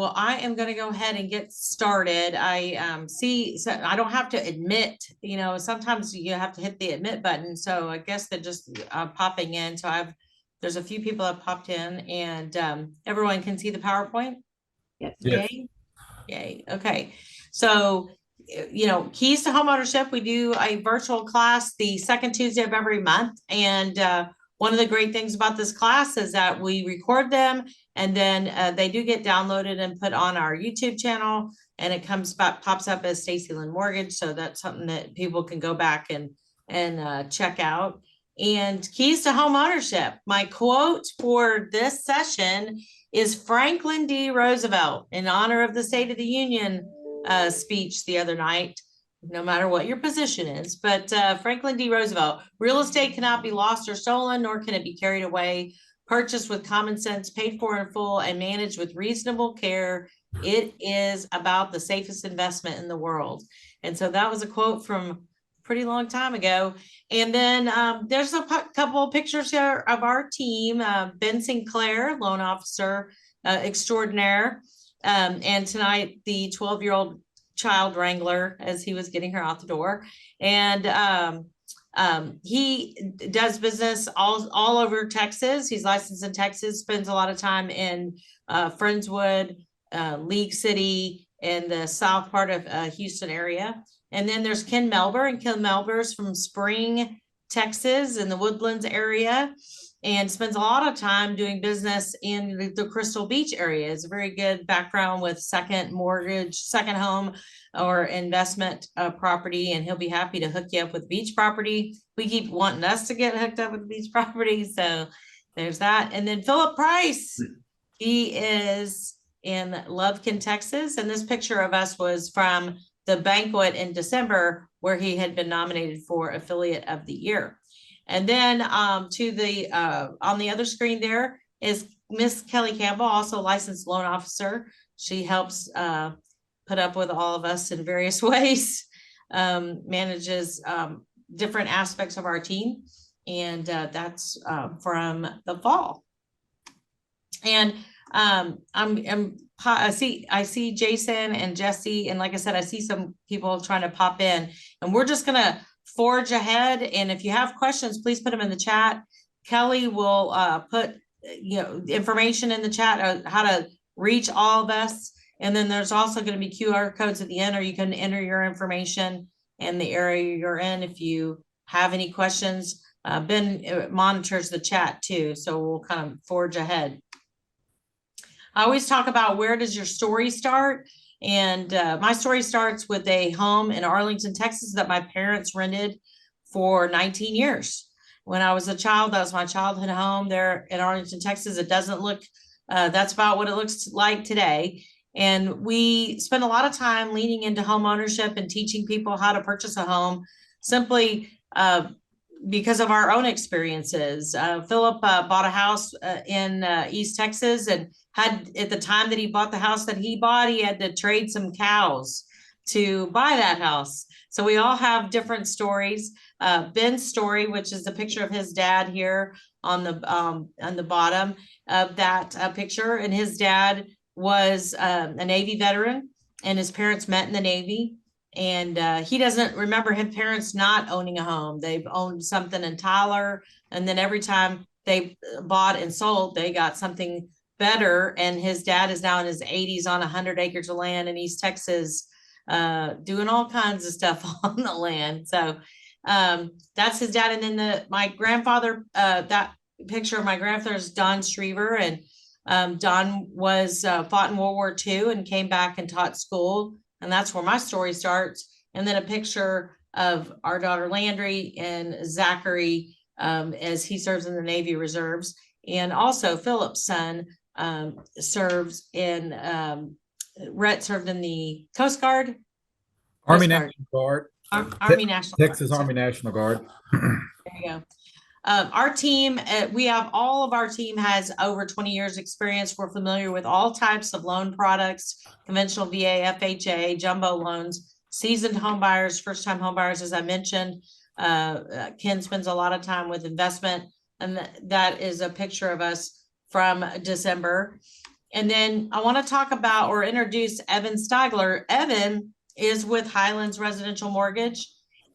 well, I am going to go ahead and get started. I see, so I don't have to admit, sometimes you have to hit the admit button. So I guess they're just popping in. So there's a few people that popped in, and everyone can see the PowerPoint. Yes. Yay. Yay. Okay. So, keys to homeownership. We do a virtual class the second Tuesday of every month. And one of the great things about this class is that we record them, and then they do get downloaded and put on our YouTube channel, and it pops up as Stacy Lynn Mortgage. So that's something that people can go back and check out. And keys to homeownership. My quote for this session is Franklin D. Roosevelt, in honor of the State of the Union speech the other night, no matter what your position is. But Franklin D. Roosevelt, real estate cannot be lost or stolen, nor can it be carried away. Purchased with common sense, paid for in full, and managed with reasonable care, it is about the safest investment in the world. And so that was a quote from a pretty long time ago. And then there's a couple of pictures here of our team. Ben Sinclair, loan officer extraordinaire. And tonight, the 12-year-old child wrangler as he was getting her out the door. And he does business all over Texas. He's licensed in Texas, spends a lot of time in Friendswood, League City, and the south part of Houston area. And then there's Ken Melber, and Ken Melber's from Spring, Texas, in the Woodlands area, and spends a lot of time doing business in the Crystal Beach area. It's a very good background with second mortgage, second home, or investment property, and he'll be happy to hook you up with beach property. We keep wanting us to get hooked up with beach property, so there's that. And then Philip Price, he is in Lufkin, Texas, and this picture of us was from the banquet in December where he had been nominated for Affiliate of the Year. And then on the other screen there is Miss Kelly Campbell, also licensed loan officer. She helps put up with all of us in various ways, manages different aspects of our team, and that's from the fall. And I see Jason and Jesse, and like I said, I see some people trying to pop in, and we're just gonna forge ahead. And if you have questions, please put them in the chat. Kelly will put information in the chat how to reach all of us. And then there's also going to be QR codes at the end, or you can enter your information and the area you're in if you have any questions. Ben monitors the chat too, so we'll kind of forge ahead. I always talk about, where does your story start? And my story starts with a home in Arlington, Texas that my parents rented for 19 years. When I was a child, that was my childhood home there in Arlington, Texas. It doesn't look, that's about what it looks like today. And we spend a lot of time leaning into home ownership and teaching people how to purchase a home, simply because of our own experiences. Philip bought a house in East Texas, and had, at the time that he bought the house that he bought, he had to trade some cows to buy that house. So we all have different stories. Ben's story, which is the picture of his dad here on the bottom of that picture, and his dad was a Navy veteran, and his parents met in the Navy. And he doesn't remember his parents not owning a home. They've owned something in Tyler, and then every time they bought and sold, they got something better. And his dad is now in his 80s on 100 acres of land in East Texas, doing all kinds of stuff on the land. So that's his dad. And then my grandfather, that picture of my grandfather is Don Striever, and Don was fought in World War II and came back and taught school. And that's where my story starts. And then a picture of our daughter Landry and Zachary as he serves in the Navy Reserves. And also Philip's son serves in, Rhett served in the Coast Guard. Army National Guard. Army National Texas Guard. Army National Guard. There you go. Our team, all of our team has over 20 years experience. We're familiar with all types of loan products, conventional VA, FHA, jumbo loans, seasoned home buyers, first time home buyers. As I mentioned, Ken spends a lot of time with investment, and that is a picture of us from December. And then I want to talk about or introduce Evan Stigler. Evan is with Highlands Residential Mortgage,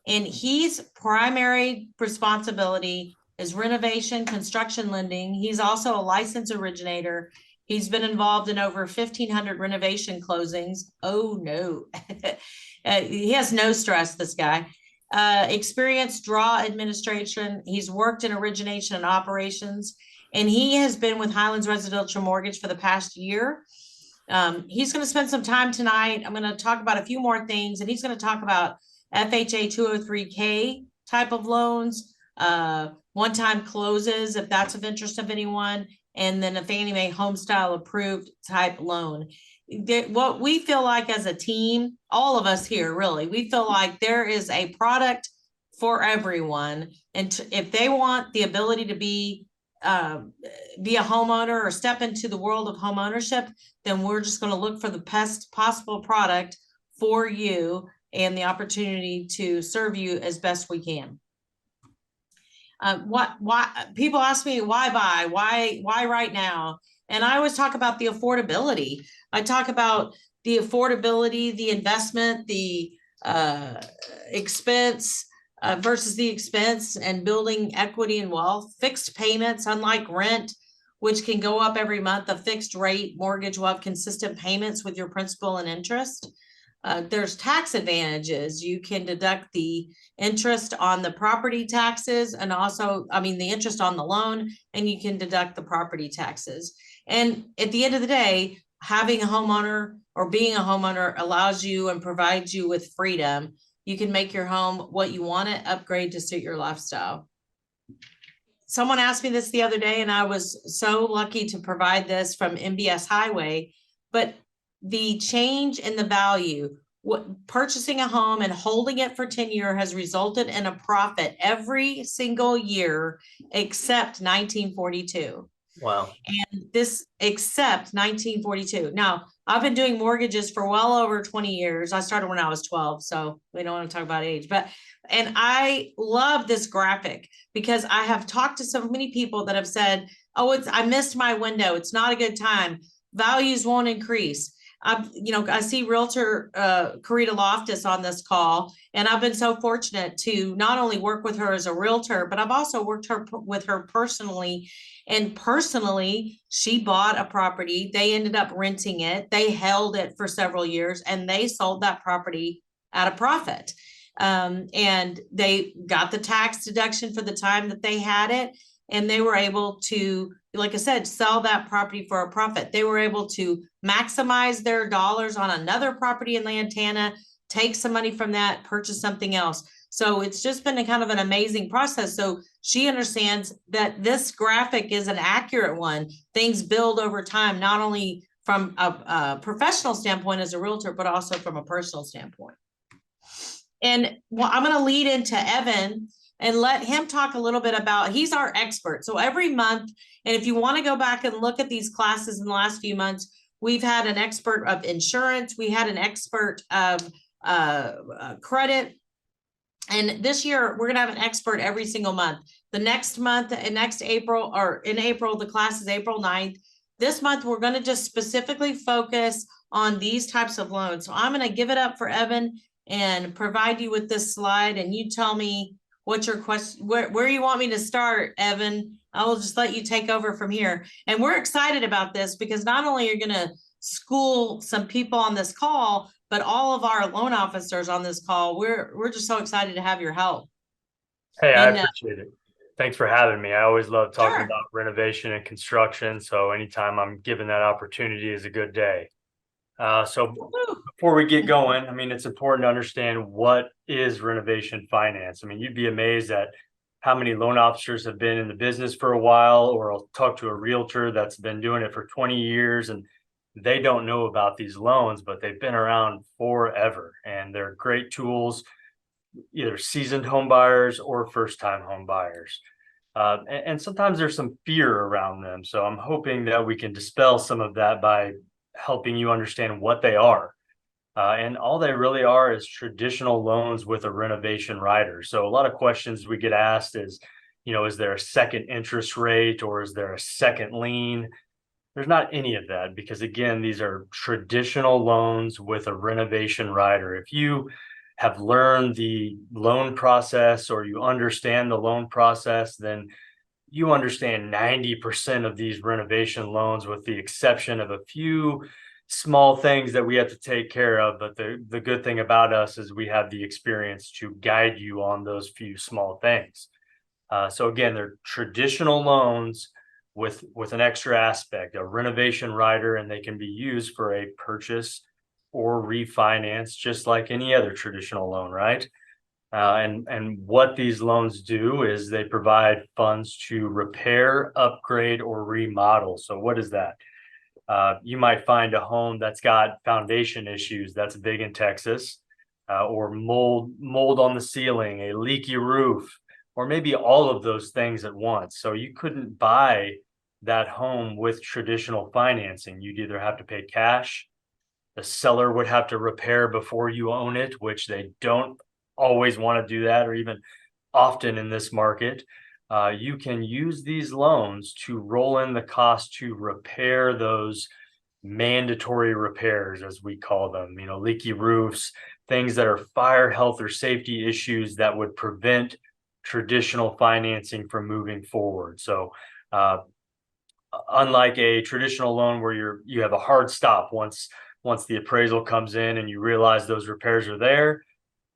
and he's primary responsibility is renovation, construction lending. He's also a licensed originator. He's been involved in over 1,500 renovation closings. Oh no, he has no stress, this guy. Experienced draw administration. He's worked in origination and operations, and he has been with Highlands Residential Mortgage for the past year. He's going to spend some time tonight. I'm going to talk about a few more things, and he's going to talk about FHA 203K type of loans, one-time closes, if that's of interest of anyone, and then a Fannie Mae Homestyle approved type loan. What we feel like as a team, all of us here, really, we feel like there is a product for everyone. And if they want the ability to be a homeowner or step into the world of homeownership, then we're just going to look for the best possible product for you and the opportunity to serve you as best we can. Why people ask me why buy, why right now? And I always talk about the affordability. I talk about the affordability, the investment, the expense versus the expense, and building equity and wealth. Fixed payments, unlike rent, which can go up every month, a fixed rate mortgage will have consistent payments with your principal and interest. There's tax advantages. You can deduct the interest on the property taxes and also, the interest on the loan, and you can deduct the property taxes. And at the end of the day, having a homeowner or being a homeowner allows you and provides you with freedom. You can make your home what you want it, upgrade to suit your lifestyle. Someone asked me this the other day, and I was so lucky to provide this from MBS Highway, but the change in the value, purchasing a home and holding it for 10 years has resulted in a profit every single year except 1942. Wow. And this except 1942. Now, I've been doing mortgages for well over 20 years. I started when I was 12, so we don't want to talk about age, and I love this graphic because I have talked to so many people that have said, oh, I missed my window. It's not a good time. Values won't increase. I see realtor Karita Loftus on this call, and I've been so fortunate to not only work with her as a realtor, but I've also worked with her personally. And personally, she bought a property. They ended up renting it. They held it for several years, and they sold that property at a profit. And they got the tax deduction for the time that they had it. And they were able to, like I said, sell that property for a profit. They were able to maximize their dollars on another property in Lantana, take some money from that, purchase something else. So it's just been a kind of an amazing process. So she understands that this graphic is an accurate one. Things build over time, not only from a professional standpoint as a realtor, but also from a personal standpoint. And I'm going to lead into Evan and let him talk a little bit about, he's our expert. So every month, and if you want to go back and look at these classes in the last few months, we've had an expert of insurance. We had an expert of credit. And this year, we're going to have an expert every single month. The next month, and next April, or in April, the class is April 9th. This month, we're going to just specifically focus on these types of loans. So I'm going to give it up for Evan and provide you with this slide. And you tell me what's your question, where you want me to start, Evan. I will just let you take over from here. And we're excited about this because not only are you going to school some people on this call, but all of our loan officers on this call, we're just so excited to have your help. Hey, I appreciate it. Thanks for having me. I always love talking Sure. about renovation and construction. So anytime I'm given that opportunity is a good day. So before we get going, it's important to understand what is renovation finance. You'd be amazed at how many loan officers have been in the business for a while, or I'll talk to a realtor that's been doing it for 20 years and they don't know about these loans, but they've been around forever and they're great tools, either seasoned home buyers or first-time home buyers. And sometimes there's some fear around them. So I'm hoping that we can dispel some of that by helping you understand what they are. And all they really are is traditional loans with a renovation rider. So a lot of questions we get asked is, is there a second interest rate or is there a second lien? There's not any of that because again, these are traditional loans with a renovation rider. If you have learned the loan process or you understand the loan process, then you understand 90% of these renovation loans, with the exception of a few small things that we have to take care of. But the good thing about us is we have the experience to guide you on those few small things. So again, they're traditional loans with an extra aspect, a renovation rider, and they can be used for a purchase or refinance, just like any other traditional loan, right? And what these loans do is they provide funds to repair, upgrade, or remodel. So what is that? You might find a home that's got foundation issues. That's big in Texas, or mold on the ceiling, a leaky roof, or maybe all of those things at once. So you couldn't buy that home with traditional financing. You'd either have to pay cash. The seller would have to repair before you own it, which they don't always want to do that, or even often in this market. You can use these loans to roll in the cost to repair those mandatory repairs, as we call them, leaky roofs, things that are fire, health, or safety issues that would prevent traditional financing from moving forward. So unlike a traditional loan where you have a hard stop once the appraisal comes in and you realize those repairs are there,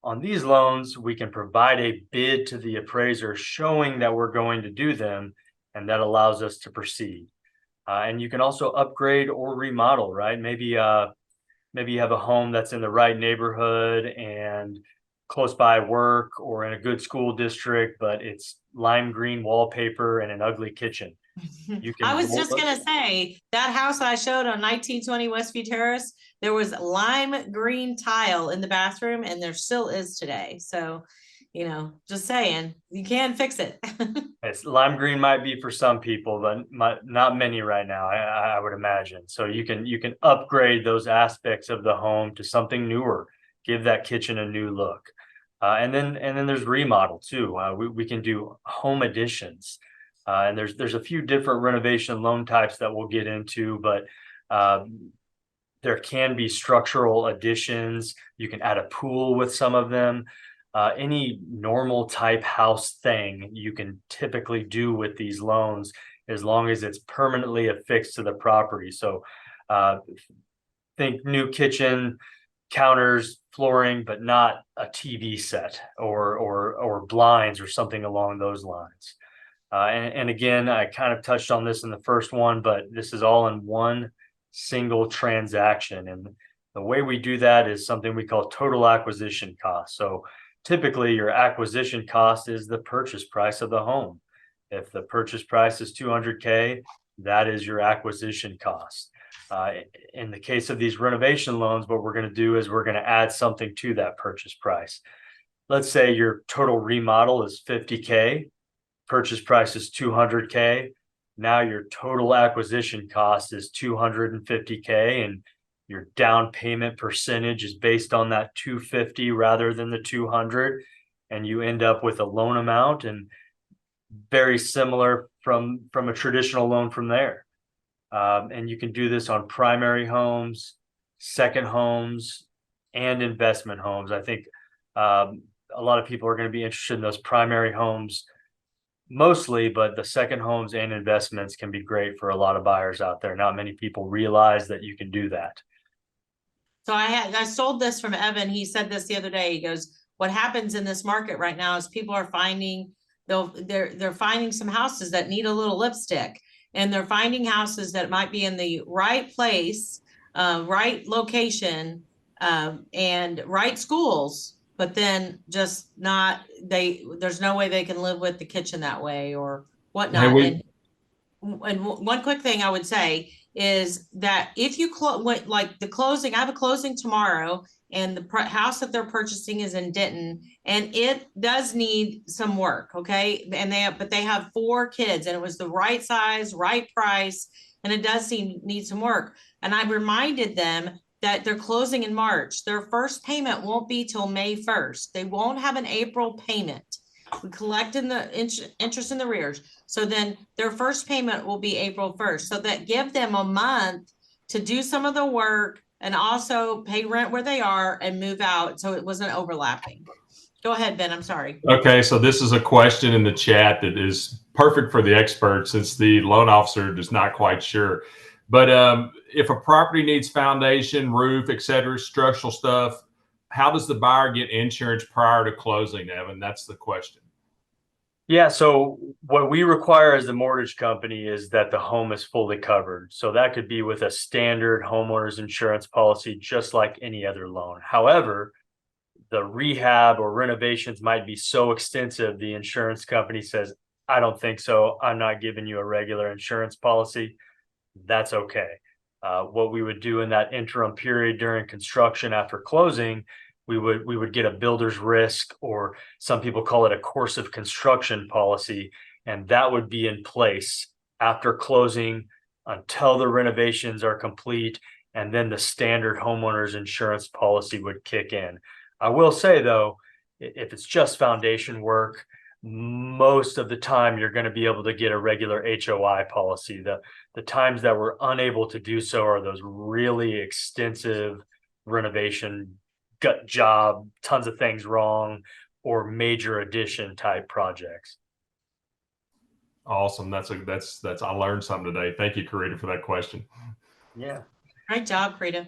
on these loans, we can provide a bid to the appraiser showing that we're going to do them, and that allows us to proceed. And you can also upgrade or remodel, right? Maybe you have a home that's in the right neighborhood and close by work or in a good school district, but it's lime green wallpaper and an ugly kitchen. I was just gonna say that house I showed on 1920 Westview Terrace, there was lime green tile in the bathroom, and there still is today. So, just saying, you can fix it. It's lime green might be for some people, but not many right now, I would imagine. So you can upgrade those aspects of the home to something newer, give that kitchen a new look. And then there's remodel too. We can do home additions. And there's a few different renovation loan types that we'll get into, but there can be structural additions. You can add a pool with some of them. Any normal type house thing you can typically do with these loans, as long as it's permanently affixed to the property. So think new kitchen, counters, flooring, but not a TV set or blinds or something along those lines. And again, I kind of touched on this in the first one, but this is all in one single transaction. And the way we do that is something we call total acquisition cost. So typically your acquisition cost is the purchase price of the home. If the purchase price is $200K, that is your acquisition cost. In the case of these renovation loans, what we're going to do is we're going to add something to that purchase price. Let's say your total remodel is $50K. Purchase price is $200K. Now your total acquisition cost is $250K, and your down payment percentage is based on that $250 rather than the $200, and you end up with a loan amount and very similar from a traditional loan from there. And you can do this on primary homes, second homes, and investment homes. I think a lot of people are going to be interested in those primary homes mostly, but the second homes and investments can be great for a lot of buyers out there. Not many people realize that you can do that. So I sold this from Evan. He said this the other day. He goes, what happens in this market right now is people are finding they're finding some houses that need a little lipstick, and they're finding houses that might be in the right place, right location, and right schools, but then just not, there's no way they can live with the kitchen that way or whatnot. And one quick thing I would say is that if you like the closing, I have a closing tomorrow, and the house that they're purchasing is in Denton, and it does need some work. Okay. And they have 4 kids, and it was the right size, right price. And it does need some work. And I reminded them that they're closing in March. Their first payment won't be till May 1st. They won't have an April payment. We collect in the interest in the rears. So then their first payment will be April 1st. So that give them a month to do some of the work and also pay rent where they are and move out. So it wasn't overlapping. Go ahead, Ben. I'm sorry. Okay, so this is a question in the chat that is perfect for the expert since the loan officer is not quite sure. But if a property needs foundation, roof, et cetera, structural stuff, how does the buyer get insurance prior to closing, Evan? That's the question. Yeah, so what we require as the mortgage company is that the home is fully covered. So that could be with a standard homeowner's insurance policy, just like any other loan. However, the rehab or renovations might be so extensive, the insurance company says, I don't think so. I'm not giving you a regular insurance policy. That's okay. What we would do in that interim period during construction after closing, we would get a builder's risk, or some people call it a course of construction policy, and that would be in place after closing until the renovations are complete, and then the standard homeowner's insurance policy would kick in. I will say though, if it's just foundation work, most of the time you're going to be able to get a regular HOI policy. The times that we're unable to do so are those really extensive renovation, gut job, tons of things wrong, or major addition type projects. Awesome. That's I learned something today. Thank you, Karita, for that question. Yeah. Great job, Krita.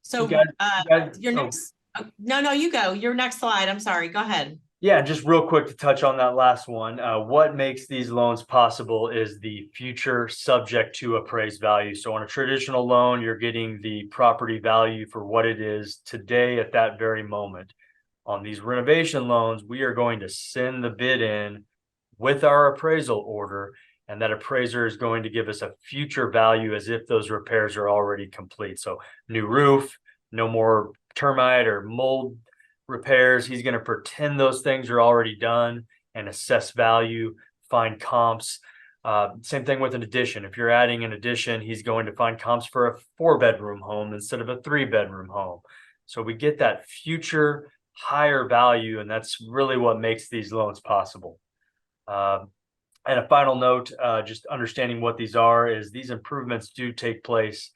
So You guys, your next, no, you go. Your next slide. I'm sorry. Go ahead. Yeah, just real quick to touch on that last one. What makes these loans possible is the future subject to appraised value. So on a traditional loan, you're getting the property value for what it is today at that very moment. On these renovation loans, we are going to send the bid in with our appraisal order, and that appraiser is going to give us a future value as if those repairs are already complete. So new roof, no more termite or mold repairs. He's going to pretend those things are already done and assess value, find comps. Same thing with an addition. If you're adding an addition, he's going to find comps for a 4-bedroom home instead of a 3-bedroom home. So we get that future higher value, and that's really what makes these loans possible. And a final note, just understanding what these are, is these improvements do take place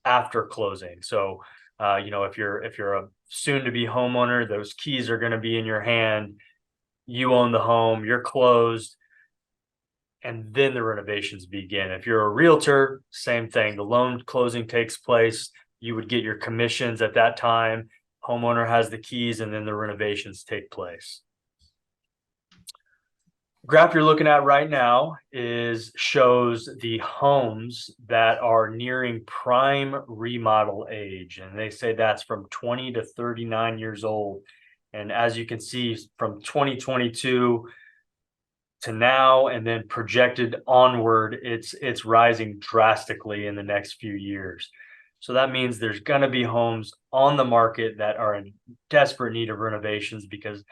after closing. So if you're a soon-to-be homeowner, those keys are going to be in your hand. You own the home, you're closed, and then the renovations begin. If you're a realtor, same thing. The loan closing takes place. You would get your commissions at that time. Homeowner has the keys, and then the renovations take place. Graph you're looking at right now shows the homes that are nearing prime remodel age, and they say that's from 20 to 39 years old. And as you can see, from 2022 to now, and then projected onward, it's rising drastically in the next few years. So that means there's going to be homes on the market that are in desperate need of renovations, because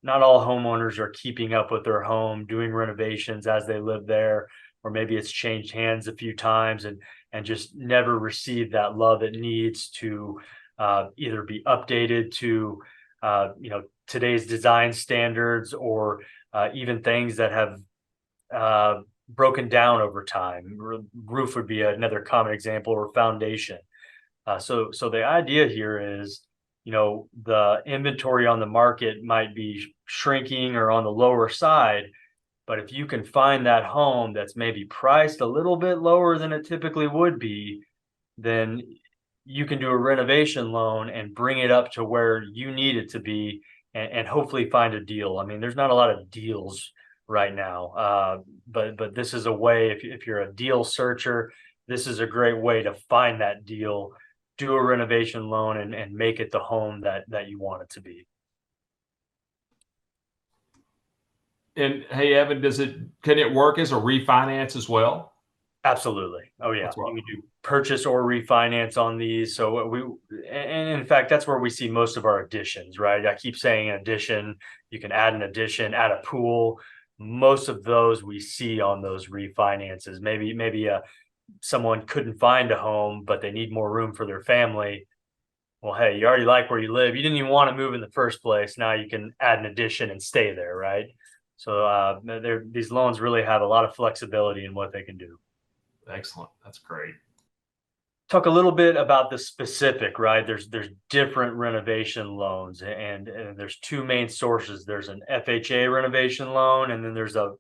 not all homeowners are keeping up with their home, doing renovations as they live there, or maybe it's changed hands a few times and just never received that love it needs to either be updated to today's design standards, or even things that have broken down over time. Roof would be another common example, or foundation. So the idea here is, the inventory on the market might be shrinking or on the lower side, but if you can find that home that's maybe priced a little bit lower than it typically would be, then you can do a renovation loan and bring it up to where you need it to be, and hopefully find a deal. I mean, there's not a lot of deals right now, but this is a way, if you're a deal searcher, this is a great way to find that deal, do a renovation loan, and make it the home that you want it to be. And hey, Evan, can it work as a refinance as well? Absolutely. Oh yeah. That's what- You can do purchase or refinance on these. So and in fact, that's where we see most of our additions, right? I keep saying addition, you can add an addition, add a pool. Most of those we see on those refinances. Maybe someone couldn't find a home, but they need more room for their family. Well, hey, you already like where you live. You didn't even want to move in the first place. Now you can add an addition and stay there, right? So these loans really have a lot of flexibility in what they can do. Excellent. That's great. Talk a little bit about the specific, right? There's different renovation loans, and there's two main sources. There's an FHA renovation loan, and then there's a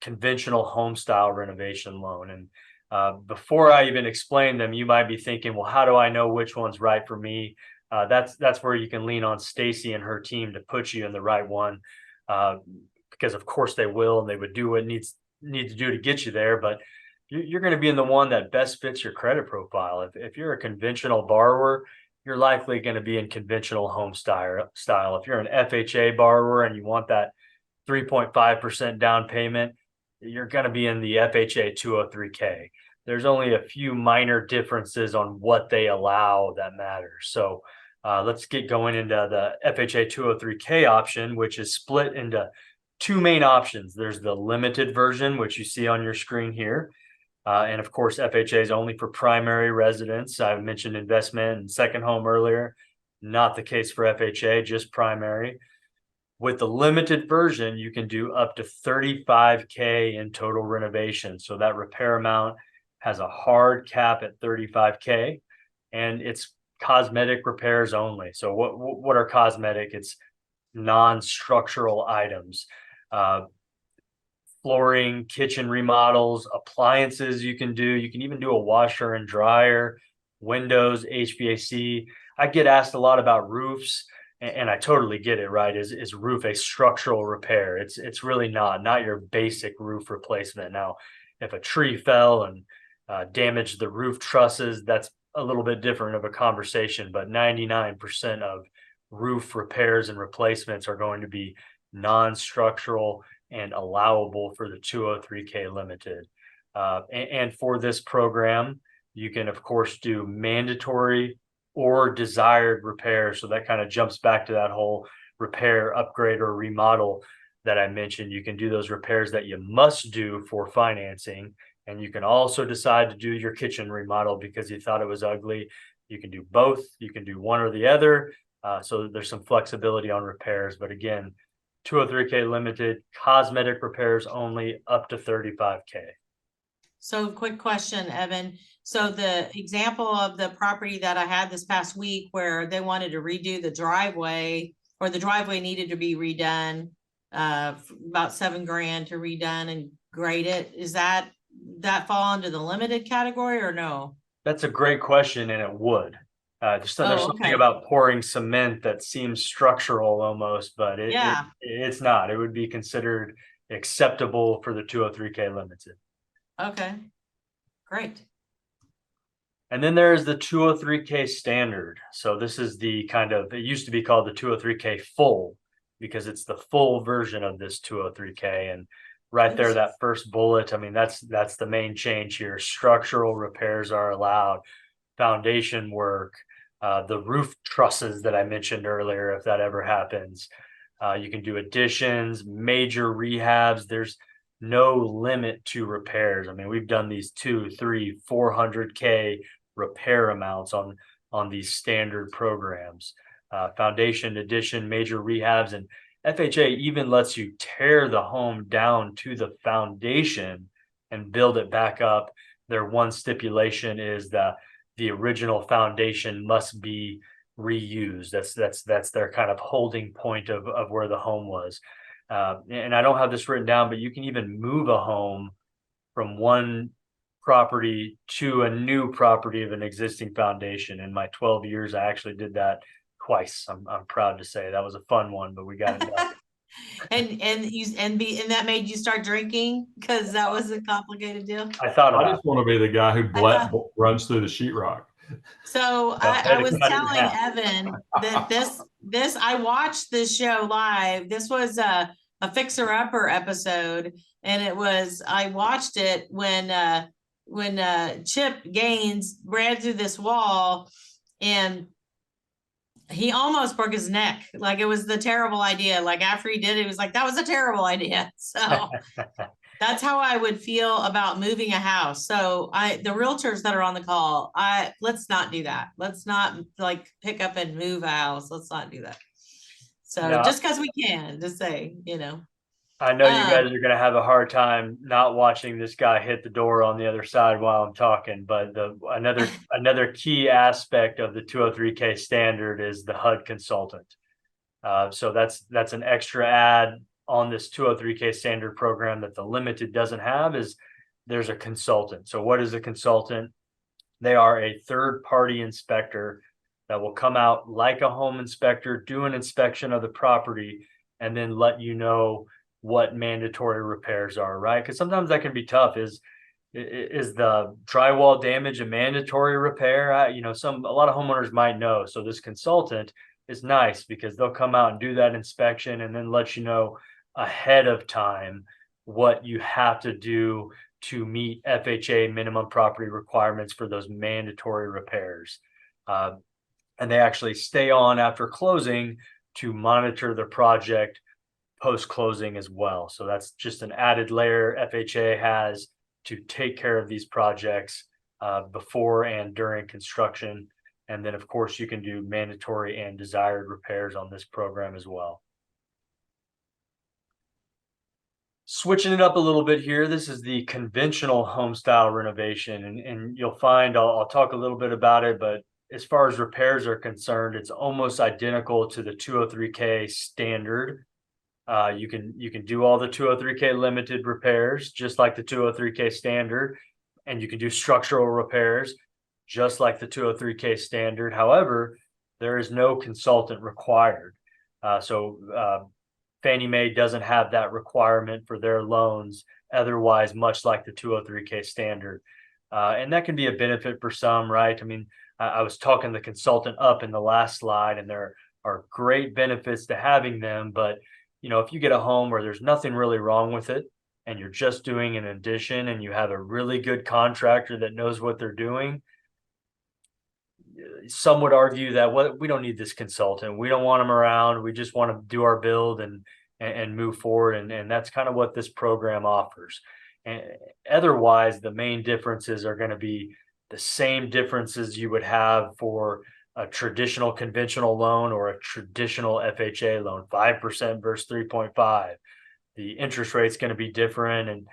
conventional home style renovation loan. And before I even explain them, you might be thinking, well, how do I know which one's right for me? That's where you can lean on Stacy and her team to put you in the right one, because of course they will, and they would do what need to do to get you there. But you're going to be in the one that best fits your credit profile. If you're a conventional borrower, you're likely going to be in conventional home style. If you're an FHA borrower and you want that 3.5% down payment, you're going to be in the FHA 203K. There's only a few minor differences on what they allow that matters. So let's get going into the FHA 203K option, which is split into two main options. There's the limited version, which you see on your screen here. And of course, FHA is only for primary residence. I mentioned investment and second home earlier. Not the case for FHA, just primary. With the limited version, you can do up to 35K in total renovation. So that repair amount has a hard cap at 35K, and it's cosmetic repairs only. So what are cosmetic? It's non-structural items. Flooring, kitchen remodels, appliances you can do. You can even do a washer and dryer, windows, HVAC. I get asked a lot about roofs, and I totally get it, right? Is roof a structural repair? It's really not your basic roof replacement. Now, if a tree fell and damaged the roof trusses, that's a little bit different of a conversation, but 99% of roof repairs and replacements are going to be non-structural and allowable for the 203K limited. And for this program, you can, of course, do mandatory or desired repairs. So that kind of jumps back to that whole repair, upgrade, or remodel that I mentioned. You can do those repairs that you must do for financing. And you can also decide to do your kitchen remodel because you thought it was ugly. You can do both. You can do one or the other. So there's some flexibility on repairs. But again, 203K limited, cosmetic repairs only, up to 35K. So quick question, Evan. So the example of the property that I had this past week where they wanted to redo the driveway, or the driveway needed to be redone, about $7,000 to redone and grade it. Is that fall under the limited category or no? That's a great question, and it would. There's something about pouring cement that seems structural almost, but it's not. It would be considered acceptable for the 203K limited. Okay, great. And then there's the 203K standard. So this is the it used to be called the 203K full because it's the full version of this 203K. And right there, that first bullet, I mean, that's the main change here. Structural repairs are allowed, foundation work, the roof trusses that I mentioned earlier, if that ever happens. You can do additions, major rehabs. There's no limit to repairs. I mean, we've done these 200, 300, 400K repair amounts on these standard programs. Foundation, addition, major rehabs, and FHA even lets you tear the home down to the foundation and build it back up. Their one stipulation is that the original foundation must be reused. That's their kind of holding point of where the home was. And I don't have this written down, but you can even move a home from one property to a new property of an existing foundation. In my 12 years, I actually did that twice. I'm proud to say that was a fun one, but we got it done. and that made you start drinking because that was a complicated deal. I thought I about just want to be the guy who runs through the sheetrock. So I was telling Evan that this I watched this show live. This was a Fixer Upper episode, and I watched it when Chip Gaines ran through this wall, and he almost broke his neck. Like, it was the terrible idea. Like, after he did it, he was like, that was a terrible idea. So that's how I would feel about moving a house. So the realtors that are on the call, let's not do that. Let's not pick up and move a house. Let's not do that. So just because we can, just say, I know you Um, guys are gonna have a hard time not watching this guy hit the door on the other side while I'm talking, but another key aspect of the 203K standard is the HUD consultant. So that's an extra add on this 203K standard program that the limited doesn't have, is there's a consultant. So what is a consultant? They are a third-party inspector that will come out like a home inspector, do an inspection of the property, and then let you know what mandatory repairs are, right? Because sometimes that can be tough. Is the drywall damage a mandatory repair? A lot of homeowners might know. So this consultant is nice because they'll come out and do that inspection and then let you know ahead of time what you have to do to meet FHA minimum property requirements for those mandatory repairs. And they actually stay on after closing to monitor the project post-closing as well. So that's just an added layer FHA has to take care of these projects before and during construction. And then, of course, you can do mandatory and desired repairs on this program as well. Switching it up a little bit here, this is the conventional home style renovation. And you'll find, I'll talk a little bit about it, but as far as repairs are concerned, it's almost identical to the 203K standard. You can do all the 203K limited repairs, just like the 203K standard, and you can do structural repairs, just like the 203K standard. However, there is no consultant required. So Fannie Mae doesn't have that requirement for their loans, otherwise, much like the 203K standard. And that can be a benefit for some, right? I mean, I was talking the consultant up in the last slide, and there are great benefits to having them. But, if you get a home where there's nothing really wrong with it, and you're just doing an addition, and you have a really good contractor that knows what they're doing, some would argue that we don't need this consultant. We don't want them around. We just want to do our build and move forward. And that's kind of what this program offers. And otherwise, the main differences are going to be the same differences you would have for a traditional conventional loan or a traditional FHA loan, 5% versus 3.5. The interest rate's going to be different. And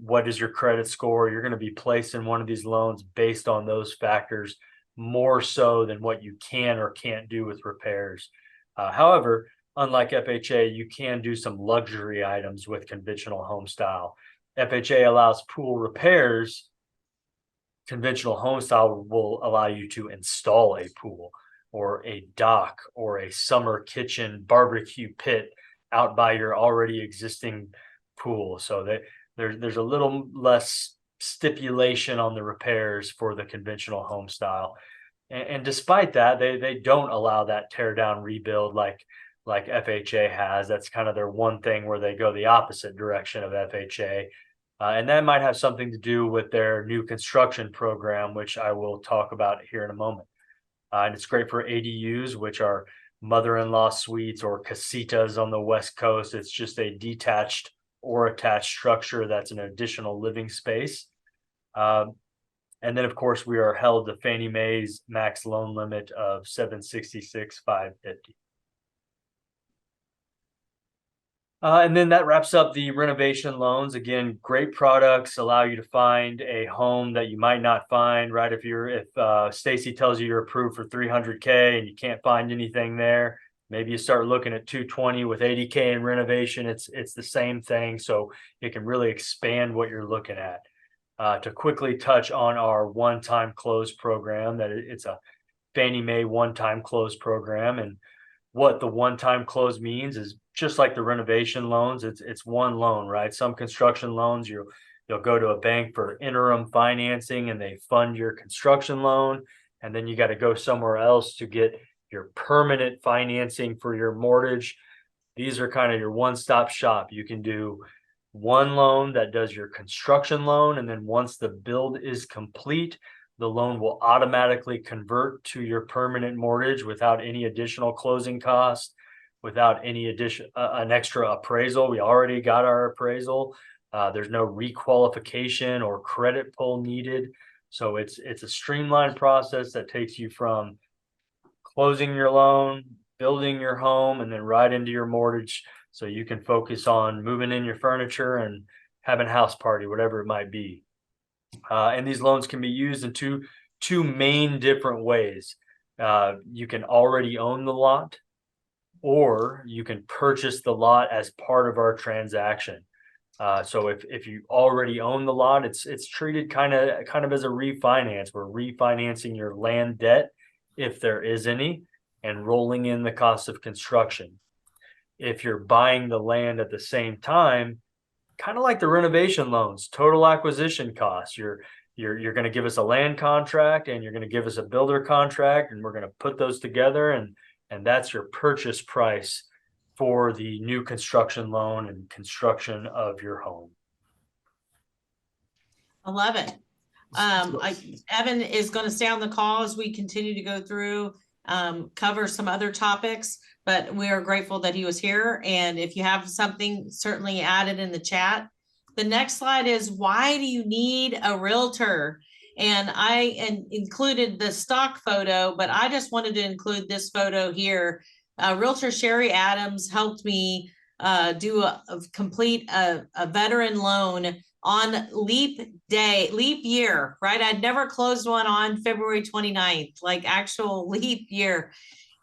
what is your credit score? You're going to be placed in one of these loans based on those factors, more so than what you can or can't do with repairs. However, unlike FHA, you can do some luxury items with conventional home style. FHA allows pool repairs. Conventional home style will allow you to install a pool or a dock or a summer kitchen barbecue pit out by your already existing pool. So there's a little less stipulation on the repairs for the conventional home style. And despite that, they don't allow that tear down rebuild like FHA has. That's kind of their one thing where they go the opposite direction of FHA. And that might have something to do with their new construction program, which I will talk about here in a moment. And it's great for ADUs, which are mother-in-law suites or casitas on the West Coast. It's just a detached or attached structure that's an additional living space. And then, of course, we are held to Fannie Mae's max loan limit of $766,550. And then that wraps up the renovation loans. Again, great products allow you to find a home that you might not find, right? If Stacy tells you you're approved for 300K and you can't find anything there, maybe you start looking at 220 with 80K in renovation. It's the same thing, so it can really expand what you're looking at. To quickly touch on our one-time close program, that it's a Fannie Mae one-time close program, and what the one-time close means is just like the renovation loans, it's one loan, right? Some construction loans, you'll go to a bank for interim financing and they fund your construction loan, and then you got to go somewhere else to get your permanent financing for your mortgage. These are kind of your one-stop shop. You can do one loan that does your construction loan, and then once the build is complete, the loan will automatically convert to your permanent mortgage without any additional closing costs, without any an extra appraisal. We already got our appraisal. There's no requalification or credit pull needed. So it's a streamlined process that takes you from closing your loan, building your home, and then right into your mortgage So you can focus on moving in your furniture and having a house party, whatever it might be. And these loans can be used in two main different ways. You can already own the lot, or you can purchase the lot as part of our transaction. So if you already own the lot, it's treated kind of as a refinance. We're refinancing your land debt, if there is any, and rolling in the cost of construction. If you're buying the land at the same time, kind of like the renovation loans, total acquisition costs. You're going to give us a land contract, and you're going to give us a builder contract, and we're going to put those together, and that's your purchase price for the new construction loan and construction of your home. I love it. Evan is going to stay on the call as we continue to go through, cover some other topics, but we are grateful that he was here. And if you have something, certainly add it in the chat. The next slide is, why do you need a realtor? And I included the stock photo, but I just wanted to include this photo here. Realtor Sherry Adams helped me do a complete a veteran loan on leap year, right? I'd never closed one on February 29th, like actual leap year.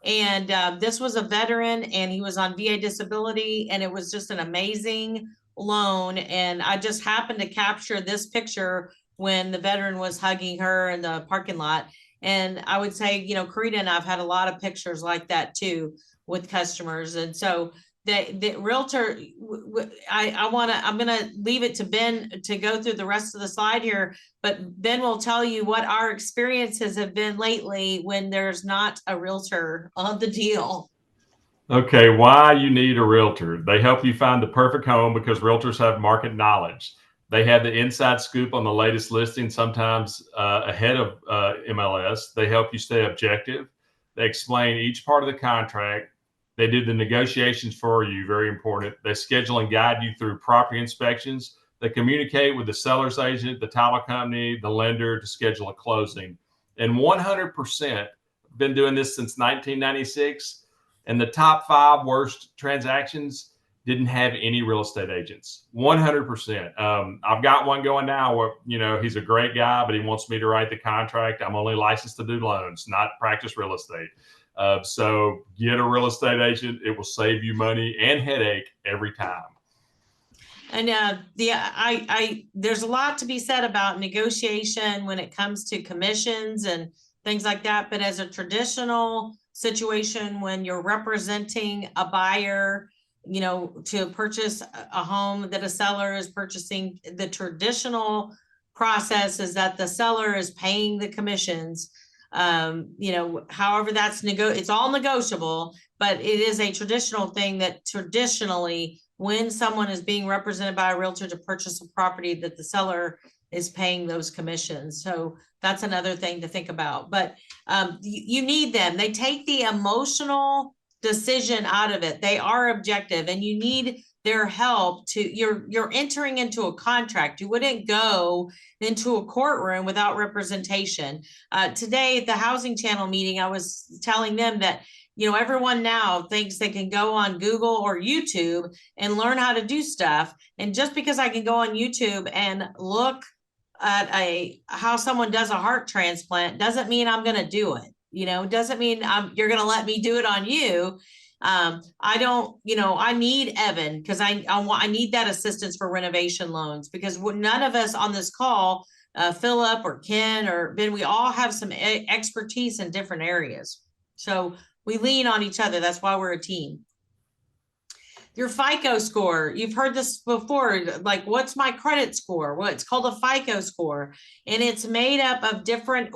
And this was a veteran, and he was on VA disability, and it was just an amazing loan. And I just happened to capture this picture when the veteran was hugging her in the parking lot. And I would say, you know, Karita and I've had a lot of pictures like that too with customers. And so the realtor, I'm going to leave it to Ben to go through the rest of the slide here, but Ben will tell you what our experiences have been lately when there's not a realtor on the deal. Okay, why you need a realtor? They help you find the perfect home because realtors have market knowledge. They have the inside scoop on the latest listing, sometimes ahead of MLS. They help you stay objective. They explain each part of the contract. They do the negotiations for you, very important. They schedule and guide you through property inspections. They communicate with the seller's agent, the title company, the lender to schedule a closing. And 100% been doing this since 1996. And the top 5 worst transactions didn't have any real estate agents. 100%. I've got one going now where, you know, he's a great guy, but he wants me to write the contract. I'm only licensed to do loans, not practice real estate. So get a real estate agent. It will save you money and headache every time. And there's a lot to be said about negotiation when it comes to commissions and things like that. But as a traditional situation, when you're representing a buyer, you know, to purchase a home that a seller is purchasing, the traditional process is that the seller is paying the commissions. You know, however that's it's all negotiable, but it is a traditional thing that traditionally, when someone is being represented by a realtor to purchase a property, that the seller is paying those commissions. So that's another thing to think about. But you need them. They take the emotional decision out of it. They are objective, and you need their help you're entering into a contract. You wouldn't go into a courtroom without representation. Today at the Housing Channel meeting, I was telling them that, you know, everyone now thinks they can go on Google or YouTube and learn how to do stuff. And just because I can go on YouTube and look at how someone does a heart transplant doesn't mean I'm going to do it. You know, doesn't mean you're going to let me do it on you. I don't, you know, I need Evan because I need that assistance for renovation loans, because none of us on this call, Philip or Ken or Ben, we all have some expertise in different areas. So we lean on each other. That's why we're a team. Your FICO score, you've heard this before, like, what's my credit score? Well, it's called a FICO score, and it's made up of different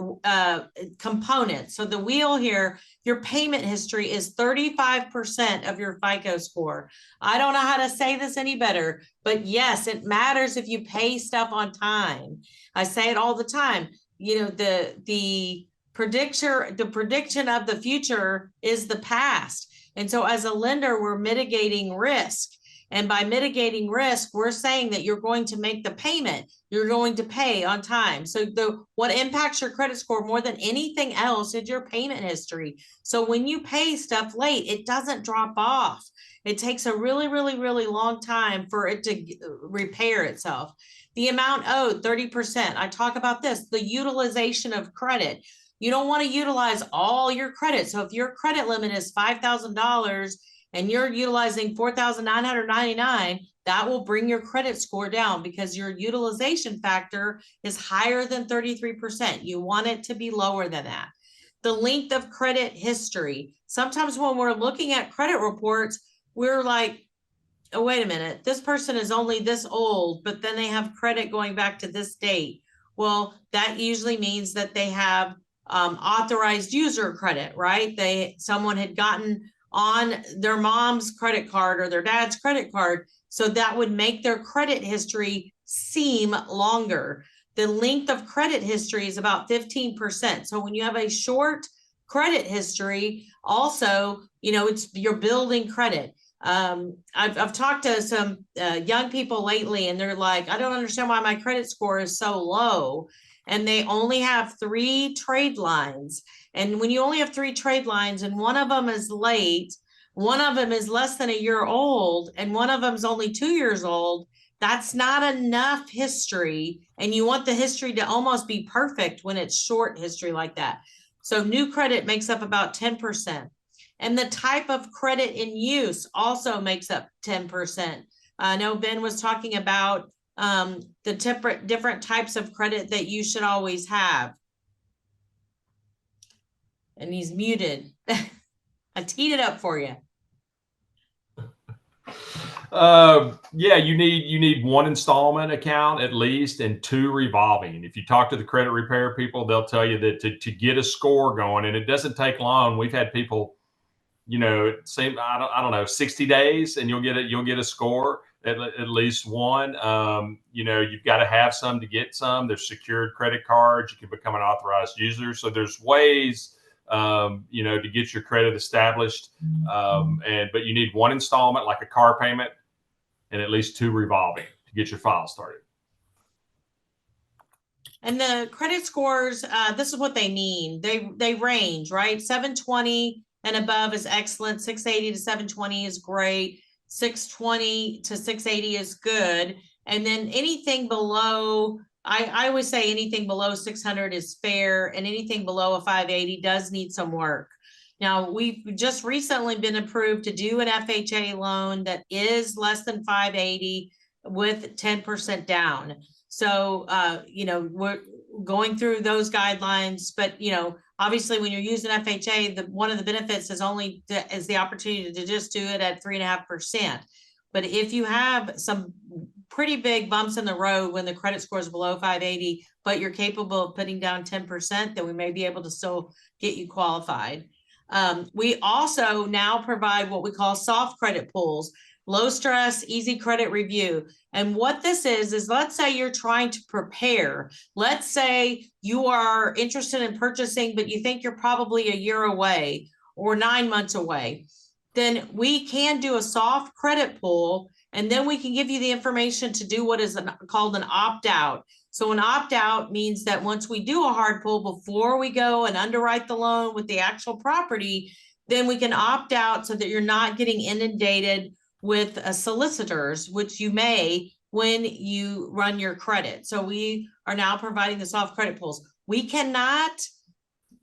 components. So the wheel here, your payment history is 35% of your FICO score. I don't know how to say this any better, but yes, it matters if you pay stuff on time. I say it all the time. You know, the prediction of the future is the past. And so as a lender, we're mitigating risk. And by mitigating risk, we're saying that you're going to make the payment. You're going to pay on time. So what impacts your credit score more than anything else is your payment history. So when you pay stuff late, it doesn't drop off. It takes a really, really, really long time for it to repair itself. The amount owed, 30%. I talk about this, the utilization of credit. You don't want to utilize all your credit. So if your credit limit is $5,000 and you're utilizing $4,999, that will bring your credit score down because your utilization factor is higher than 33%. You want it to be lower than that. The length of credit history. Sometimes when we're looking at credit reports, we're like, oh, wait a minute, this person is only this old, but then they have credit going back to this date. Well, that usually means that they have authorized user credit, right? Someone had gotten on their mom's credit card or their dad's credit card. So that would make their credit history seem longer. The length of credit history is about 15%. So when you have a short credit history, also, you're building credit. I've talked to some young people lately, and they're like, I don't understand why my credit score is so low. And they only have 3 trade lines. And when you only have 3 trade lines and one of them is late, one of them is less than a year old, and one of them is only 2 years old, that's not enough history. And you want the history to almost be perfect when it's short history like that. So new credit makes up about 10%. And the type of credit in use also makes up 10%. I know Ben was talking about the different types of credit that you should always have. And he's muted. I teed it up for you. Yeah, you need 1 installment account at least and 2 revolving. If you talk to the credit repair people, they'll tell you that to get a score going, and it doesn't take long. We've had people, same, I don't know, 60 days and you'll get a score, at least one. You've got to have some to get some. There's secured credit cards. You can become an authorized user. So there's ways, to get your credit established. But you need 1 installment, like a car payment, and at least 2 revolving to get your file started. And the credit scores, this is what they mean. They range, right? 720 and above is excellent. 680 to 720 is great. 620 to 680 is good. And then anything below, I always say anything below 600 is fair, and anything below a 580 does need some work. Now, we've just recently been approved to do an FHA loan that is less than 580 with 10% down. So, we're going through those guidelines, but, obviously when you're using FHA, one of the benefits is the opportunity to just do it at 3.5%. But if you have some pretty big bumps in the road when the credit score is below 580, but you're capable of putting down 10%, then we may be able to still get you qualified. We also now provide what we call soft credit pools, low stress, easy credit review. And what this is let's say you're trying to prepare. Let's say you are interested in purchasing, but you think you're probably a year away or 9 months away. Then we can do a soft credit pool, and then we can give you the information to do what is called an opt-out. So an opt-out means that once we do a hard pull, before we go and underwrite the loan with the actual property, then we can opt out so that you're not getting inundated with solicitors, which you may when you run your credit. So we are now providing the soft credit pools. We cannot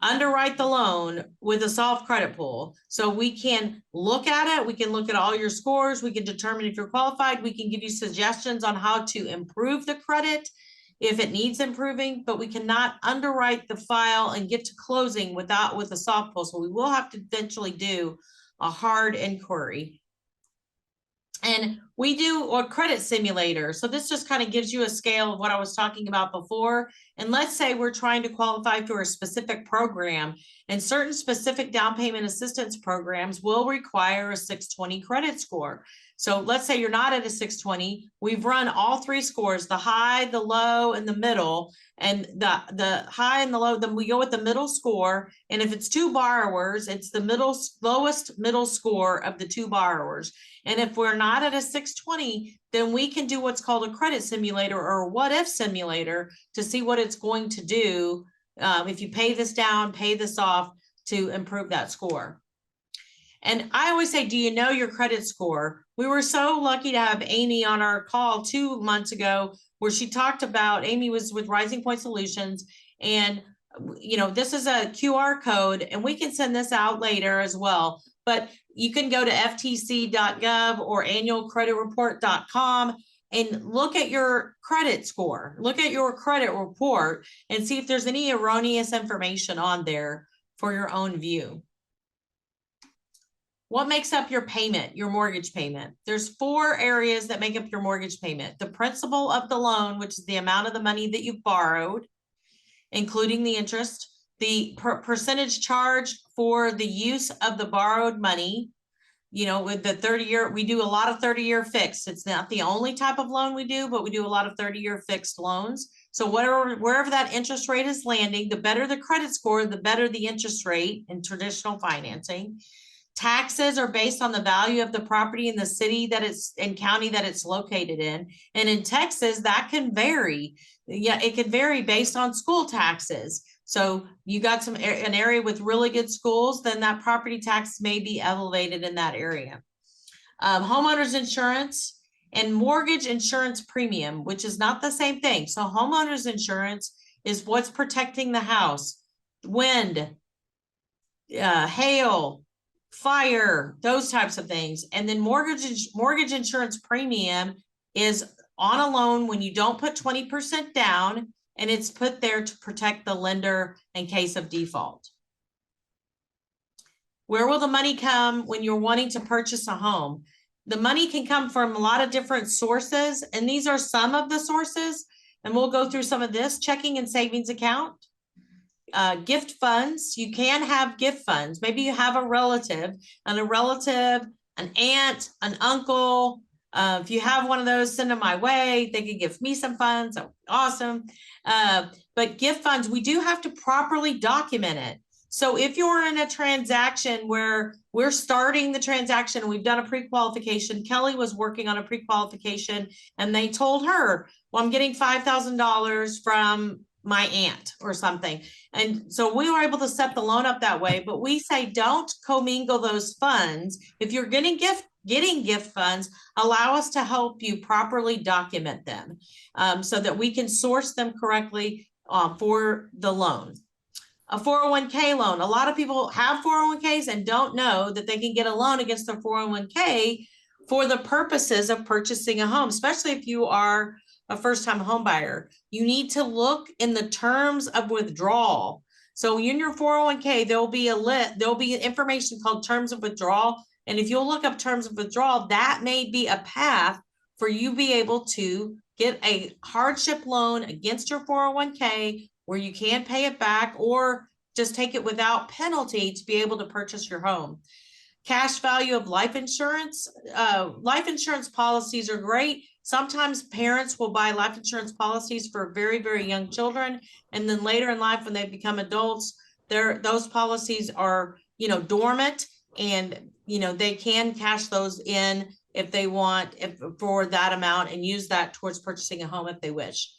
underwrite the loan with a soft credit pool. So we can look at it. We can look at all your scores. We can determine if you're qualified. We can give you suggestions on how to improve the credit if it needs improving, but we cannot underwrite the file and get to closing with a soft pull. So we will have to eventually do a hard inquiry. And we do a credit simulator. So this just kind of gives you a scale of what I was talking about before. And let's say we're trying to qualify for a specific program, and certain specific down payment assistance programs will require a 620 credit score. So let's say you're not at a 620. We've run all 3 scores, the high, the low, and the middle. And the high and the low, then we go with the middle score. And if it's 2 borrowers, it's the lowest middle score of the 2 borrowers. And if we're not at a 620, 620, then we can do what's called a credit simulator or a what if simulator to see what it's going to do if you pay this down, pay this off to improve that score. And I always say, do you know your credit score? We were so lucky to have Amy on our call 2 months ago, where she talked about, Amy was with Rising Point Solutions, and this is a QR code, and we can send this out later as well. But you can go to ftc.gov or annualcreditreport.com and look at your credit score, look at your credit report, and see if there's any erroneous information on there for your own view. What makes up your payment, your mortgage payment? There's 4 areas that make up your mortgage payment. The principal of the loan, which is the amount of the money that you've borrowed, including the interest, the percentage charged for the use of the borrowed money. With the 30-year, we do a lot of 30-year fixed. It's not the only type of loan we do, but we do a lot of 30-year fixed loans. So wherever that interest rate is landing, the better the credit score, the better the interest rate in traditional financing. Taxes are based on the value of the property in the city that it's and county that it's located in. And in Texas, that can vary. Yeah, it can vary based on school taxes. So you got an area with really good schools, then that property tax may be elevated in that area. Homeowners insurance and mortgage insurance premium, which is not the same thing. So homeowners insurance is what's protecting the house, wind, hail, fire, those types of things. And then mortgage insurance premium is on a loan when you don't put 20% down, and it's put there to protect the lender in case of default. Where will the money come when you're wanting to purchase a home? The money can come from a lot of different sources, and these are some of the sources, and we'll go through some of this. Checking and savings account, gift funds. You can have gift funds. Maybe you have a relative, an aunt, an uncle. If you have one of those, send them my way. They could give me some funds. Oh, awesome. But gift funds, we do have to properly document it. So if you're in a transaction where we're starting the transaction, we've done a pre-qualification, Kelly was working on a pre-qualification, and they told her, well, I'm getting $5,000 from my aunt or something. And so we were able to set the loan up that way, but we say, don't commingle those funds. If you're getting gift funds, allow us to help you properly document them so that we can source them correctly for the loan. A 401k loan. A lot of people have 401ks and don't know that they can get a loan against their 401k for the purposes of purchasing a home, especially if you are a first-time home buyer. You need to look in the terms of withdrawal. So in your 401k, there'll be information called terms of withdrawal. And if you'll look up terms of withdrawal, that may be a path for you to be able to get a hardship loan against your 401k where you can pay it back or just take it without penalty to be able to purchase your home. Cash value of life insurance. Life insurance policies are great. Sometimes parents will buy life insurance policies for very, very young children. And then later in life, when they become adults, those policies are, dormant, and, they can cash those in if they want for that amount and use that towards purchasing a home if they wish.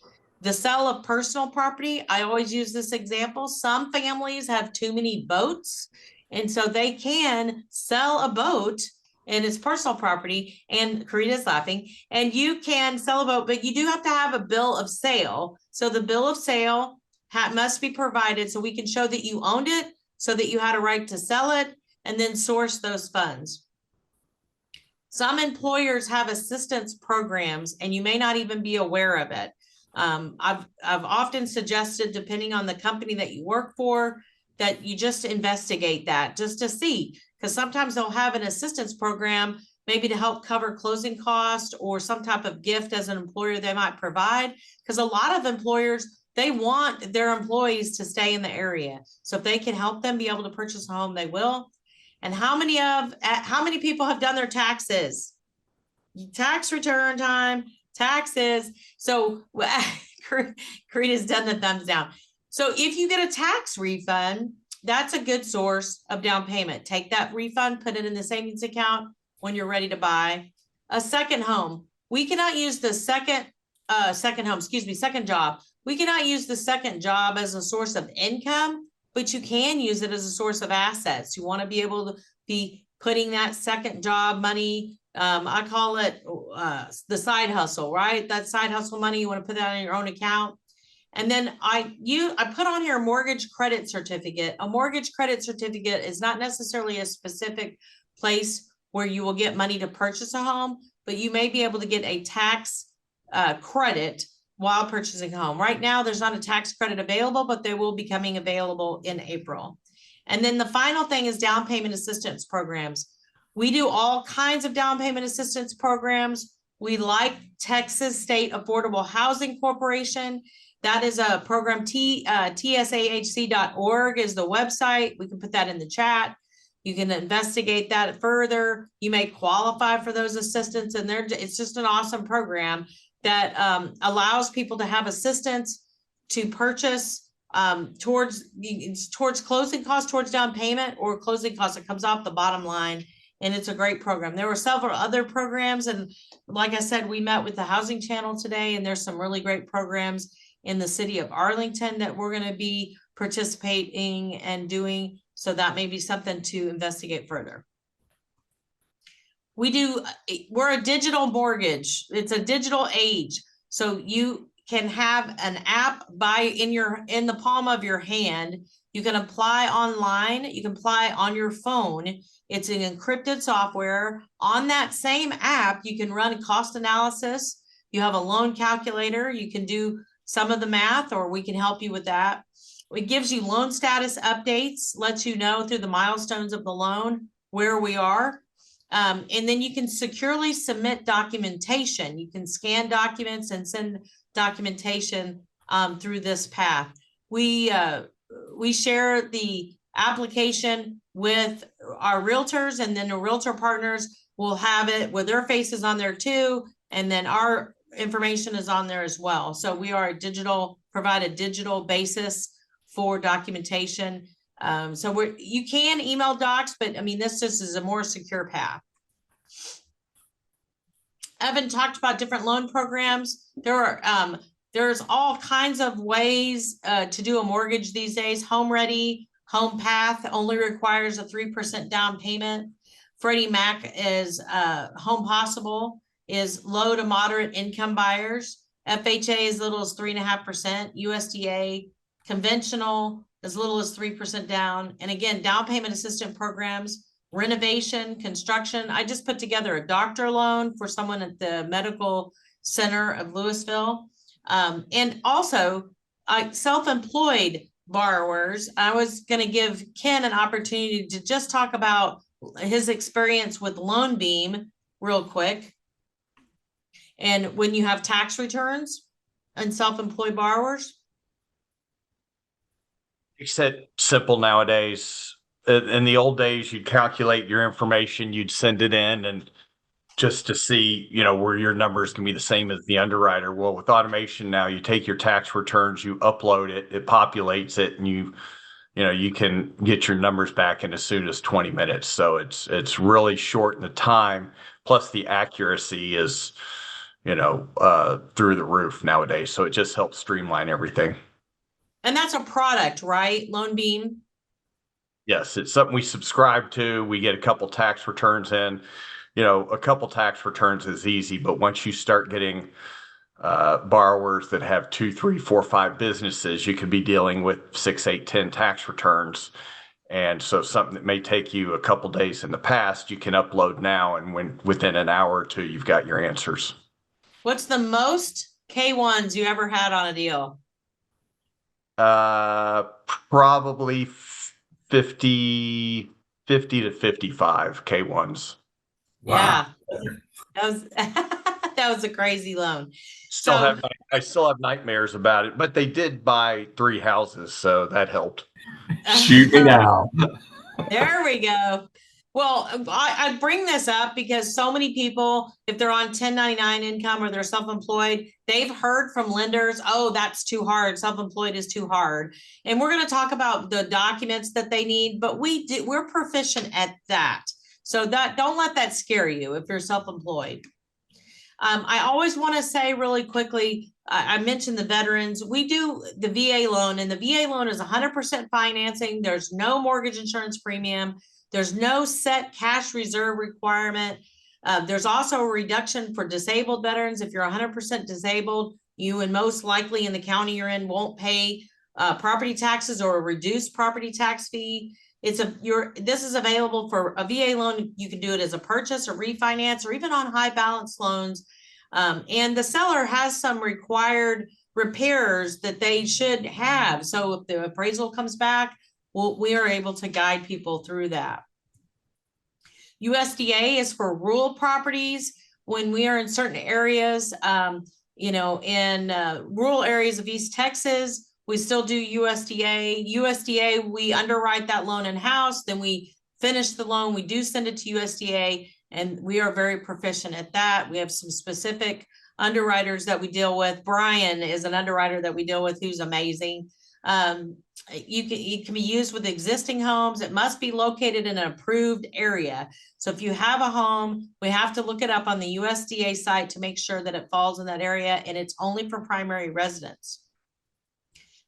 The sale of personal property. I always use this example. Some families have too many boats, and so they can sell a boat, and it's personal property, and Karita's laughing, and you can sell a boat, but you do have to have a bill of sale. So the bill of sale must be provided so we can show that you owned it, so that you had a right to sell it, and then source those funds. Some employers have assistance programs, and you may not even be aware of it. I've often suggested, depending on the company that you work for, that you just investigate that just to see, because sometimes they'll have an assistance program, maybe to help cover closing costs or some type of gift as an employer they might provide, because a lot of employers, they want their employees to stay in the area. So if they can help them be able to purchase a home, they will. And how many people have done their taxes? Tax return time, taxes. So Karita's done the thumbs down. So if you get a tax refund, that's a good source of down payment. Take that refund, put it in the savings account when you're ready to buy. a second home. We cannot use the second job. We cannot use the second job as a source of income, but you can use it as a source of assets. You want to be able to be putting that second job money. I call it the side hustle, right? That side hustle money, you want to put that on your own account. And then I put on here a mortgage credit certificate. A mortgage credit certificate is not necessarily a specific place where you will get money to purchase a home, but you may be able to get a tax credit while purchasing a home. Right now, there's not a tax credit available, but they will be coming available in April. And then the final thing is down payment assistance programs. We do all kinds of down payment assistance programs. We like Texas State Affordable Housing Corporation. That is a program, tsahc.org is the website. We can put that in the chat. You can investigate that further. You may qualify for those assistance, and it's just an awesome program that allows people to have assistance to purchase towards closing costs, towards down payment, or closing costs. It comes off the bottom line, and it's a great program. There were several other programs, and like I said, we met with the Housing Channel today, and there's some really great programs in the city of Arlington that we're going to be participating and doing. So that may be something to investigate further. We're a digital mortgage. It's a digital age. So you can have an app in the palm of your hand. You can apply online. You can apply on your phone. It's an encrypted software. On that same app, you can run cost analysis. You have a loan calculator. You can do some of the math, or we can help you with that. It gives you loan status updates, lets you know through the milestones of the loan where we are. And then you can securely submit documentation. You can scan documents and send documentation through this path. We share the application with our realtors, and then the realtor partners will have it with their faces on there too. And then our information is on there as well. So we are provide a digital basis for documentation. So you can email docs, but I mean, this just is a more secure path. Evan talked about different loan programs. There's all kinds of ways to do a mortgage these days. Home Ready, Home Path only requires a 3% down payment. Freddie Mac is Home Possible is low to moderate income buyers. FHA is as little as 3.5%. USDA conventional as little as 3% down. And again, down payment assistance programs, renovation, construction. I just put together a doctor loan for someone at the medical center of Louisville. And also self-employed borrowers. I was going to give Ken an opportunity to just talk about his experience with LoanBeam real quick. And when you have tax returns and self-employed borrowers. You said simple nowadays. In the old days, you'd calculate your information, you'd send it in, and just to see, where your numbers can be the same as the underwriter. Well, with automation now, you take your tax returns, you upload it, it populates it, and you can get your numbers back in as soon as 20 minutes. So it's really short in the time. Plus the accuracy is, through the roof nowadays. So it just helps streamline everything. And that's a product, right? LoanBeam. Yes, it's something we subscribe to. We get a couple tax returns in. A couple tax returns is easy, but once you start getting borrowers that have 2, 3, 4, 5 businesses, you could be dealing with 6, 8, 10 tax returns. And so something that may take you a couple days in the past, you can upload now, and within an hour or two, you've got your answers. What's the most K1s you ever had on a deal? Probably 50 to 55 K1s. Wow. Yeah, that was a crazy loan. I still have nightmares about it, but they did buy 3 houses, so that helped. Shoot me now. There we go. Well, I bring this up because so many people, if they're on 1099 income or they're self-employed, they've heard from lenders, oh, that's too hard. Self-employed is too hard. And we're going to talk about the documents that they need, but we're proficient at that. So don't let that scare you if you're self-employed. I always want to say really quickly, I mentioned the veterans. We do the VA loan, and the VA loan is 100% financing. There's no mortgage insurance premium. There's no set cash reserve requirement. There's also a reduction for disabled veterans. If you're 100% disabled, you and most likely in the county you're in won't pay property taxes or a reduced property tax fee. This is available for a VA loan. You can do it as a purchase or refinance or even on high balance loans. And the seller has some required repairs that they should have. So if the appraisal comes back, we are able to guide people through that. USDA is for rural properties. When we are in certain areas, in rural areas of East Texas, we still do USDA. USDA, we underwrite that loan in-house, then we finish the loan, we do send it to USDA, and we are very proficient at that. We have some specific underwriters that we deal with. Brian is an underwriter that we deal with who's amazing. It can be used with existing homes. It must be located in an approved area. So if you have a home, we have to look it up on the USDA site to make sure that it falls in that area, and it's only for primary residents.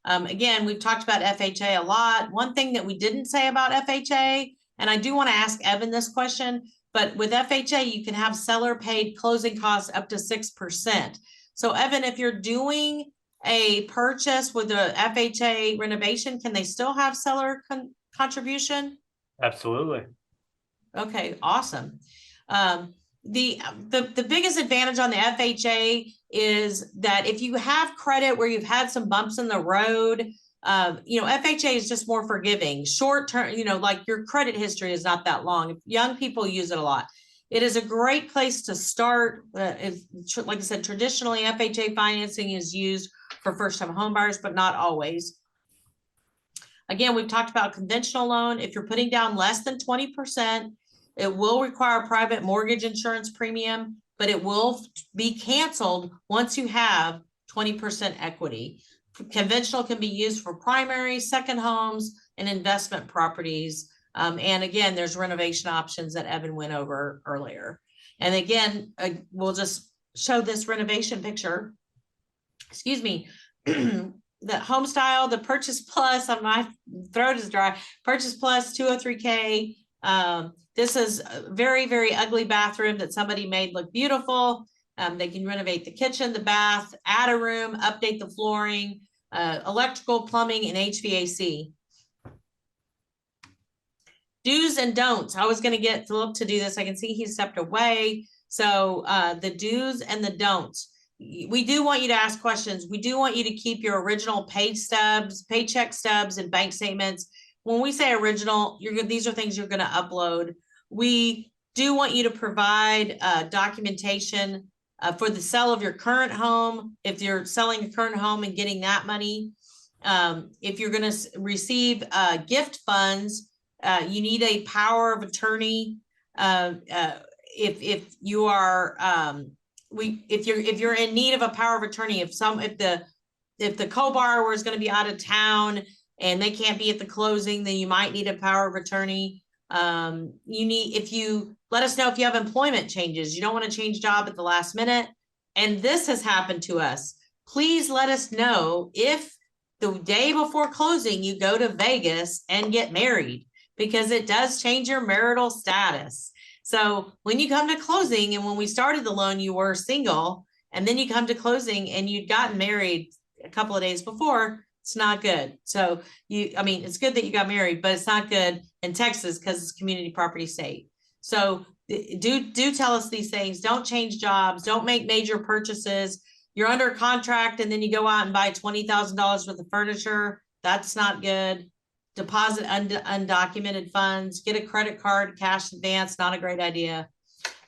Again, we've talked about FHA a lot. One thing that we didn't say about FHA, and I do want to ask Evan this question, but with FHA, you can have seller paid closing costs up to 6%. So Evan, if you're doing a purchase with a FHA renovation, can they still have seller contribution? Absolutely. Okay, awesome. The biggest advantage on the FHA is that if you have credit where you've had some bumps in the road, FHA is just more forgiving. Short term, like your credit history is not that long. Young people use it a lot. It is a great place to start. Like I said, traditionally FHA financing is used for first-time home buyers, but not always. Again, we've talked about conventional loan. If you're putting down less than 20%, it will require a private mortgage insurance premium, but it will be canceled once you have 20% equity. Conventional can be used for primary, second homes, and investment properties. And again, there's renovation options that Evan went over earlier. And again, we'll just show this renovation picture. Excuse me. The home style, the Purchase Plus, my throat is dry. Purchase Plus 203K. This is a very, very ugly bathroom that somebody made look beautiful. They can renovate the kitchen, the bath, add a room, update the flooring, electrical, plumbing, and HVAC. Do's and don'ts. I was going to get Philip to do this. I can see he stepped away. So the do's and the don'ts. We do want you to ask questions. We do want you to keep your original paycheck stubs, and bank statements. When we say original, these are things you're going to upload. We do want you to provide documentation for the sale of your current home. If you're selling a current home and getting that money, if you're going to receive gift funds, you need a power of attorney. If you are if you're in need of a power of attorney, if the co-borrower is going to be out of town and they can't be at the closing, then you might need a power of attorney. If you let us know if you have employment changes, you don't want to change job at the last minute. And this has happened to us. Please let us know if the day before closing, you go to Vegas and get married, because it does change your marital status. So when you come to closing, and when we started the loan, you were single, and then you come to closing and you'd gotten married a couple of days before, it's not good. So it's good that you got married, but it's not good in Texas because it's community property state. So do tell us these things. Don't change jobs. Don't make major purchases. You're under contract and then you go out and buy $20,000 worth of furniture. That's not good. Deposit undocumented funds. Get a credit card, cash advance. Not a great idea.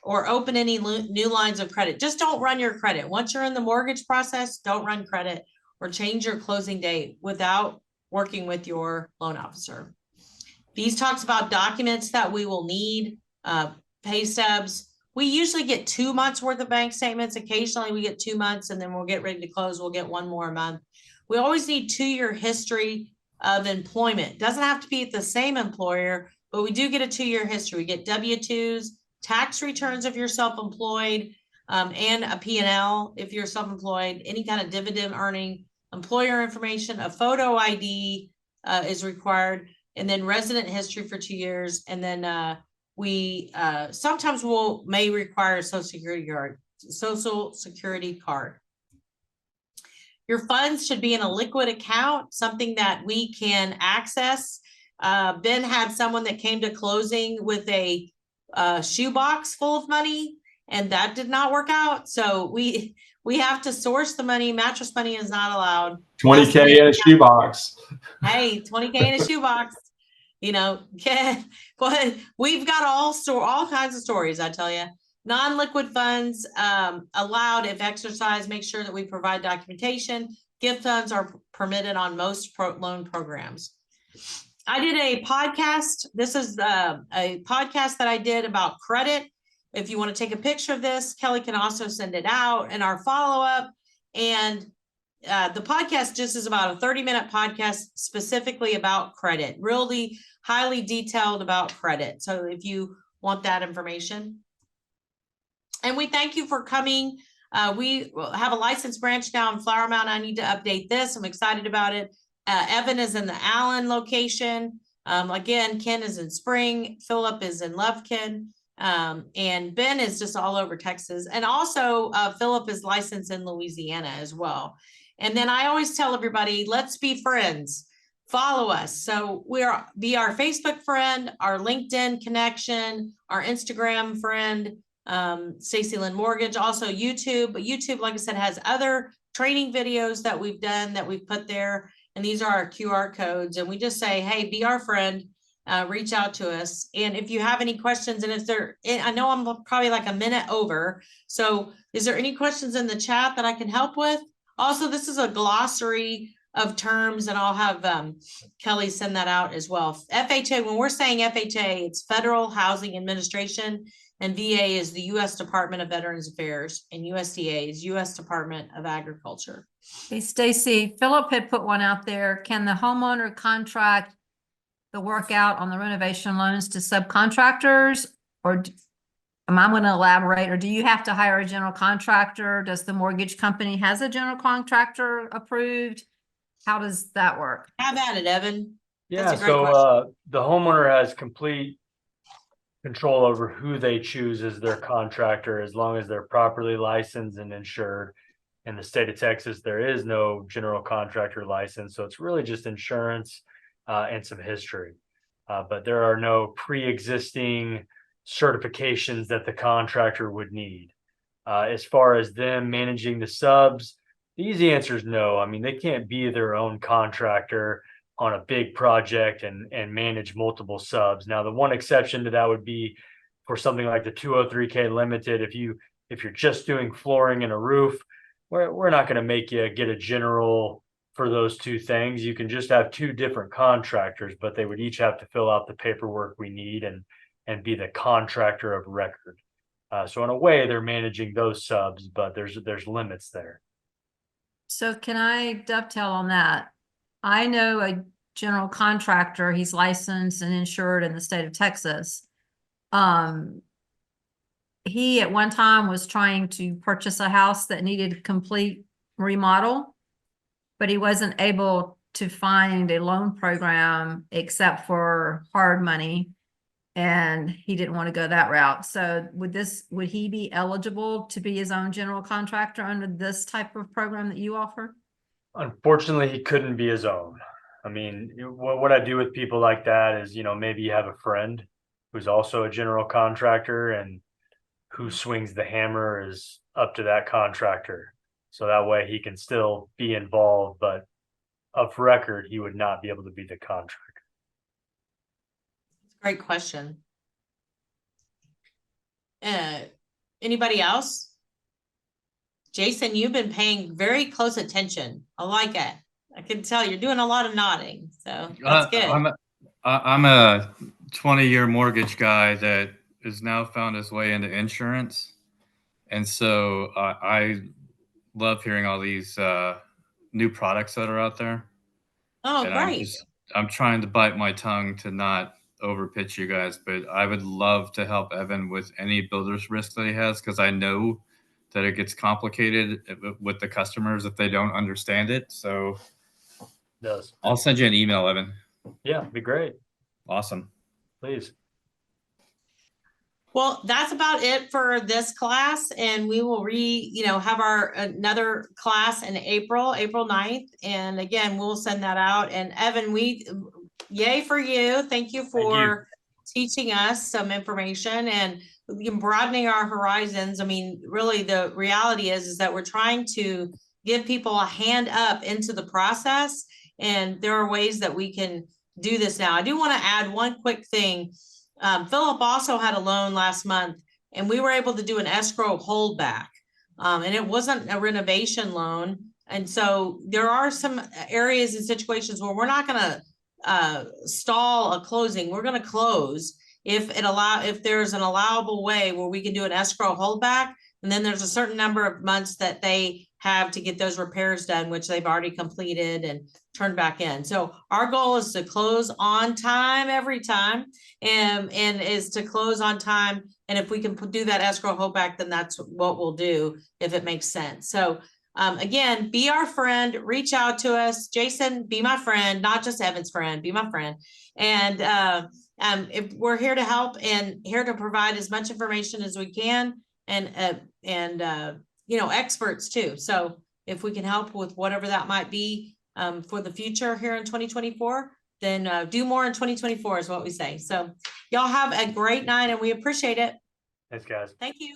Or open any new lines of credit. Just don't run your credit. Once you're in the mortgage process, don't run credit or change your closing date without working with your loan officer. These talks about documents that we will need, pay stubs. We usually get 2 months worth of bank statements. Occasionally we get 2 months, and then we'll get ready to close. We'll get one more a month. We always need 2-year history of employment. Doesn't have to be at the same employer, but we do get a 2-year history. We get W-2s, tax returns if you're self-employed, and a P&L if you're self-employed, any kind of dividend earning, employer information, a photo ID is required, and then resident history for 2 years. And then we sometimes may require a social security card. Your funds should be in a liquid account, something that we can access. Ben had someone that came to closing with a shoebox full of money, and that did not work out. So we have to source the money. Mattress money is not allowed. 20K in a shoebox. Hey, 20K in a shoebox. You know, but we've got all kinds of stories, I tell you. Non-liquid funds allowed if exercised. Make sure that we provide documentation. Gift funds are permitted on most loan programs. I did a podcast. This is a podcast that I did about credit. If you want to take a picture of this, Kelly can also send it out in our follow-up. And the podcast just is about a 30-minute podcast specifically about credit, really highly detailed about credit. So if you want that information. And we thank you for coming. We have a licensed branch now in Flower Mound. I need to update this. I'm excited about it. Evan is in the Allen location. Again, Ken is in Spring. Philip is in Lufkin. And Ben is just all over Texas. And also Philip is licensed in Louisiana as well. And then I always tell everybody, let's be friends. Follow us. So be our Facebook friend, our LinkedIn connection, our Instagram friend, Stacy Lynn Mortgage, also YouTube. But YouTube, like I said, has other training videos that we've done that we've put there. And these are our QR codes. And we just say, hey, be our friend, reach out to us. And if you have any questions, and I know I'm probably like a minute over. So is there any questions in the chat that I can help with? Also, this is a glossary of terms, and I'll have Kelly send that out as well. FHA, when we're saying FHA, it's Federal Housing Administration, and VA is the U.S. Department of Veterans Affairs, and USDA is U.S. Department of Agriculture. Hey, Stacy, Philip had put one out there. Can the homeowner contract the work out on the renovation loans to subcontractors, or am I going to elaborate, or do you have to hire a general contractor? Does the mortgage company has a general contractor approved? How does that work? Have at it, Evan. Yeah, That's a great question. so the homeowner has complete control over who they choose as their contractor, as long as they're properly licensed and insured. In the state of Texas, there is no general contractor license, so it's really just insurance and some history. But there are no pre-existing certifications that the contractor would need. As far as them managing the subs, the easy answer is no. I mean, they can't be their own contractor on a big project and manage multiple subs. Now, the one exception to that would be for something like the 203K limited. If you're just doing flooring and a roof, we're not going to make you get a general for those two things. You can just have two different contractors, but they would each have to fill out the paperwork we need and be the contractor of record. So in a way, they're managing those subs, but there's limits there. So can I dovetail on that? I know a general contractor, he's licensed and insured in the state of Texas. He at one time was trying to purchase a house that needed complete remodel, but he wasn't able to find a loan program except for hard money, and he didn't want to go that route. So would he be eligible to be his own general contractor under this type of program that you offer? Unfortunately, he couldn't be his own. I mean, what I do with people like that is, maybe you have a friend who's also a general contractor, and who swings the hammer is up to that contractor. So that way he can still be involved, but of record, he would not be able to be the contractor. Great question. Anybody else? Jason, you've been paying very close attention. I like it. I can tell you're doing a lot of nodding, so that's good. I'm a 20-year mortgage guy that has now found his way into insurance. And so I love hearing all these new products that are out there. Oh, and great. I'm trying to bite my tongue to not overpitch you guys, but I would love to help Evan with any builder's risk that he has, because I know that it gets complicated with the customers if they don't understand it. So Does. I'll send you an email, Evan. Yeah, be great. Awesome. Please. Well, that's about it for this class, and we will have our another class in April 9th. And again, we'll send that out. And Evan, yay for you. Thank you for teaching us some information and broadening our horizons. I mean, really the reality is that we're trying to give people a hand up into the process, and there are ways that we can do this now. I do want to add one quick thing. Philip also had a loan last month, and we were able to do an escrow holdback. And it wasn't a renovation loan. And so there are some areas and situations where we're not going to stall a closing. We're going to close if there's an allowable way where we can do an escrow holdback. And then there's a certain number of months that they have to get those repairs done, which they've already completed and turned back in. So our goal is to close on time every time, and is to close on time. And if we can do that escrow holdback, then that's what we'll do if it makes sense. So again, be our friend, reach out to us. Jason, be my friend, not just Evan's friend, be my friend. And if we're here to help and here to provide as much information as we can, and experts too. So if we can help with whatever that might be for the future here in 2024, then do more in 2024 is what we say. So y'all have a great night, and we appreciate it. Thanks, guys. Thank you.